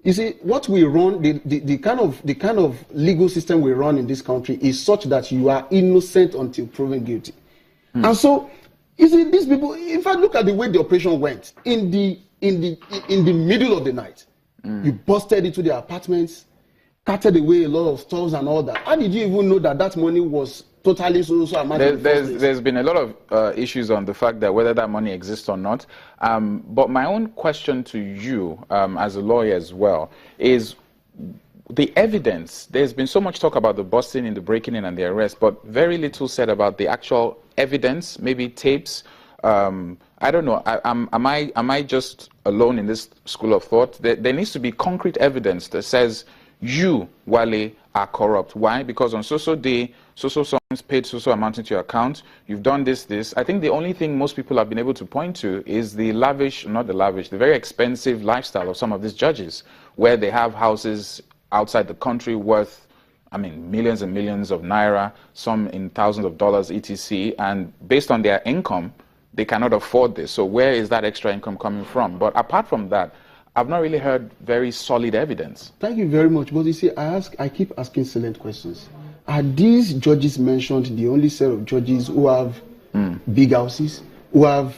You see, what we run, the kind of legal system we run in this country is such that you are innocent until proven guilty. And so, you see, these people, in fact, look at the way the operation went. In the middle of the night, you busted into their apartments, carted away a lot of stuff and all that. How did you even know that money was totally so amount? There's been a lot of issues on the fact that whether that money exists or not. But my own question to you, as a lawyer as well, is the evidence. There's been so much talk about the busting in, the breaking in, and the arrest, but very little said about the actual evidence, maybe tapes. I don't know. Am I just alone in this school of thought? There needs to be concrete evidence that says you, Wale, are corrupt. Why? Because on so-so day, so-so songs paid so-so amount into your account. You've done this. I think the only thing most people have been able to point to is the the very expensive lifestyle of some of these judges, where they have houses outside the country worth, millions and millions of naira, some in thousands of dollars, etc. And based on their income, they cannot afford this. So where is that extra income coming from? But apart from that, I've not really heard very solid evidence. Thank you very much. But you see, I keep asking silent questions. Are these judges mentioned the only set of judges who have big houses, who have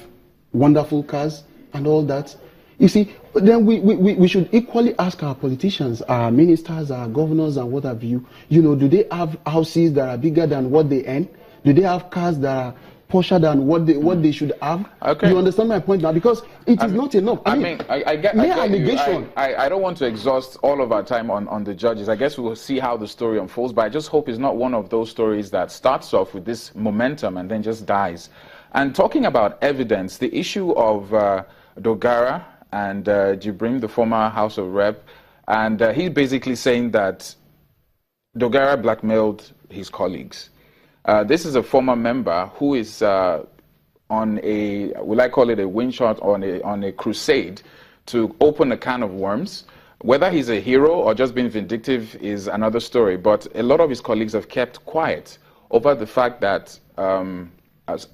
wonderful cars and all that? You see, then we should equally ask our politicians, our ministers, our governors and what have you, do they have houses that are bigger than what they earn? Do they have cars that are posher than what they should have? Okay. You understand my point now? Because it is not enough. I get you. I don't want to exhaust all of our time on the judges. I guess we'll see how the story unfolds, but I just hope it's not one of those stories that starts off with this momentum and then just dies. And talking about evidence, the issue of Dogara and Jibrin, the former House of Rep, and he's basically saying that Dogara blackmailed his colleagues. This is a former member who is on a, will I call it a win shot, on a crusade to open a can of worms. Whether he's a hero or just being vindictive is another story, but a lot of his colleagues have kept quiet over the fact that,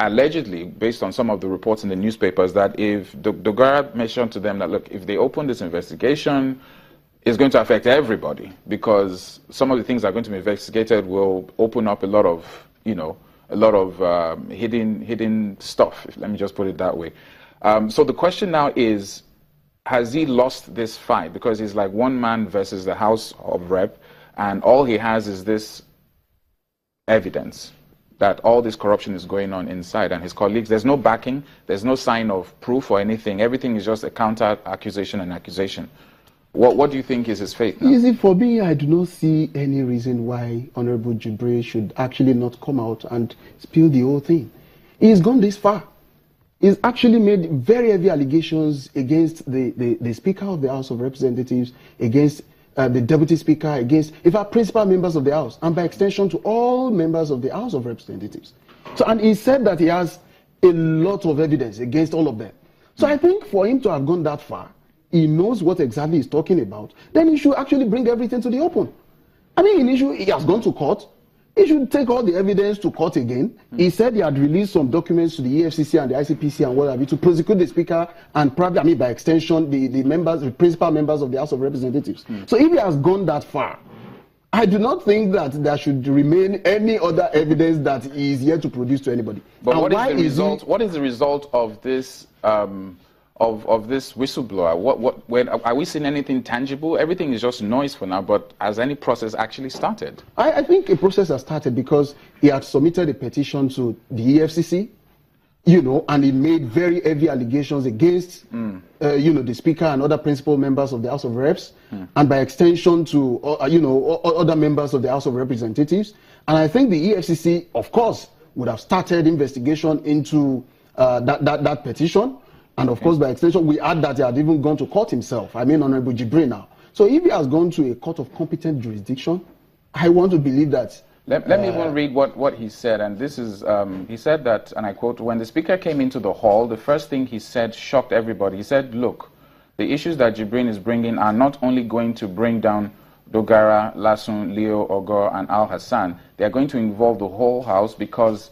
allegedly, based on some of the reports in the newspapers, that if Dogara mentioned to them that, look, if they open this investigation, it's going to affect everybody, because some of the things that are going to be investigated will open up a lot of hidden stuff, let me just put it that way. So the question now is, has he lost this fight? Because he's like one man versus the House of Rep, and all he has is this evidence that all this corruption is going on inside, and his colleagues, there's no backing, there's no sign of proof or anything. Everything is just a counter accusation and accusation. What do you think is his fate now? You see, for me, I do not see any reason why Honorable Jibrin should actually not come out and spill the whole thing. He's gone this far. He's actually made very heavy allegations against the Speaker of the House of Representatives, against the Deputy Speaker, against, in fact, principal members of the House, and by extension to all members of the House of Representatives. So, and he said that he has a lot of evidence against all of them. So I think for him to have gone that far, he knows what exactly he's talking about, then he should actually bring everything to the open. He has gone to court. He should take all the evidence to court again. He said he had released some documents to the EFCC and the ICPC and what have you to prosecute the Speaker and probably, by extension, the principal members of the House of Representatives. So if he has gone that far, I do not think that there should remain any other evidence that he is yet to produce to anybody. But what is the result of this? Of this whistleblower? Are we seeing anything tangible? Everything is just noise for now, but has any process actually started? I think a process has started because he had submitted a petition to the EFCC, and he made very heavy allegations against, the Speaker and other principal members of the House of Reps, and by extension to, other members of the House of Representatives. And I think the EFCC, of course, would have started investigation into that petition. And of course, by extension, we add that he had even gone to court himself. Honorable Jibrin now. So if he has gone to a court of competent jurisdiction, I want to believe that. Let me even read what he said. And this is, he said that, and I quote, when the Speaker came into the hall, the first thing he said shocked everybody. He said, look, the issues that Jibrin is bringing are not only going to bring down Dogara, Lasun, Leo, Ogor, and Al Hassan. They are going to involve the whole House because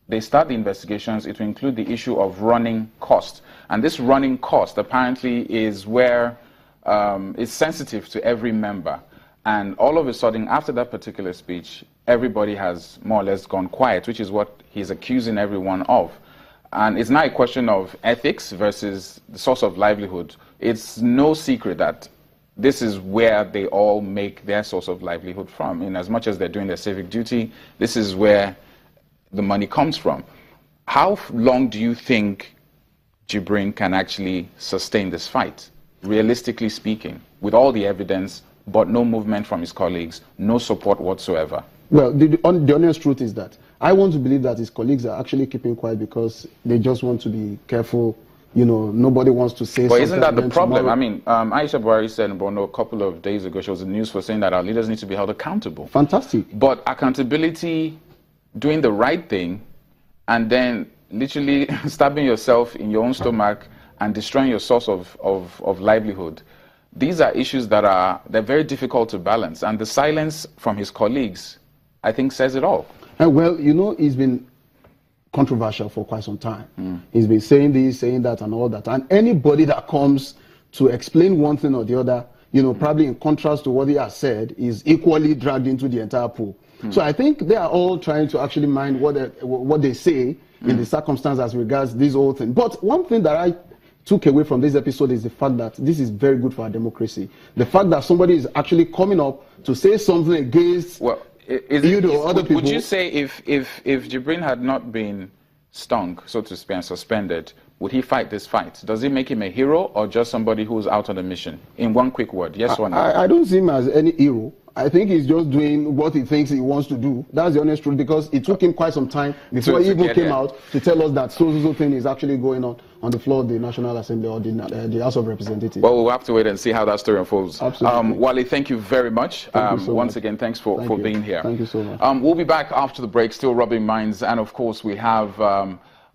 they start the investigations. It will include the issue of running cost. And this running cost apparently is where is sensitive to every member. And all of a sudden, after that particular speech, everybody has more or less gone quiet, which is what he's accusing everyone of. And it's not a question of ethics versus the source of livelihood. It's no secret that this is where they all make their source of livelihood from. In as much as they're doing their civic duty, this is where the money comes from. How long do you think Jibrin can actually sustain this fight, realistically speaking, with all the evidence, but no movement from his colleagues, no support whatsoever? Well, the honest truth is that I want to believe that his colleagues are actually keeping quiet because they just want to be careful. You know, nobody wants to say something. But isn't that the problem? Tomorrow... I mean, Aisha Buhari said in Borno a couple of days ago, she was in the news for saying that our leaders need to be held accountable. Fantastic. But accountability, doing the right thing, and then literally stabbing yourself in your own stomach and destroying your source of livelihood. These are issues that they're very difficult to balance. And the silence from his colleagues, I think, says it all. Well, you know, he's been controversial for quite some time. He's been saying this, saying that, and all that. And anybody that comes to explain one thing or the other, you know, probably in contrast to what he has said, is equally dragged into the entire pool. So I think they are all trying to actually mind what they say in the circumstance as regards this whole thing. But one thing that I took away from this episode is the fact that this is very good for our democracy. The fact that somebody is actually coming up to say something against other people. Would you say if Jibrin had not been stung, so to speak, and suspended, would he fight this fight? Does it make him a hero or just somebody who's out on a mission? In one quick word, yes or no? I don't see him as any hero. I think he's just doing what he thinks he wants to do. That's the honest truth, because it took him quite some time before he even came out to tell us that so thing is actually going on the floor of the National Assembly or the House of Representatives. Well, we'll have to wait and see how that story unfolds. Absolutely. Wale, thank you very much. Once again, thanks for being here. Thank you so much. We'll be back after the break, still rubbing minds, and of course we have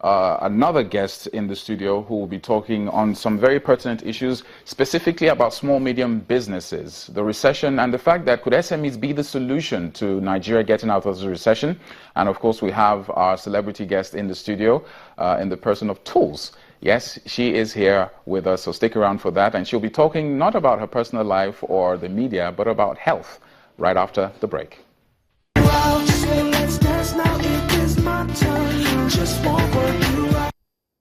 another guest in the studio who will be talking on some very pertinent issues, specifically about small, medium businesses, the recession, and the fact that could SMEs be the solution to Nigeria getting out of the recession. And of course, we have our celebrity guest in the studio in the person of Tools. Yes, she is here with us, so stick around for that. And she'll be talking not about her personal life or the media, but about health right after the break. Well, just say let's dance now, it is my turn. Just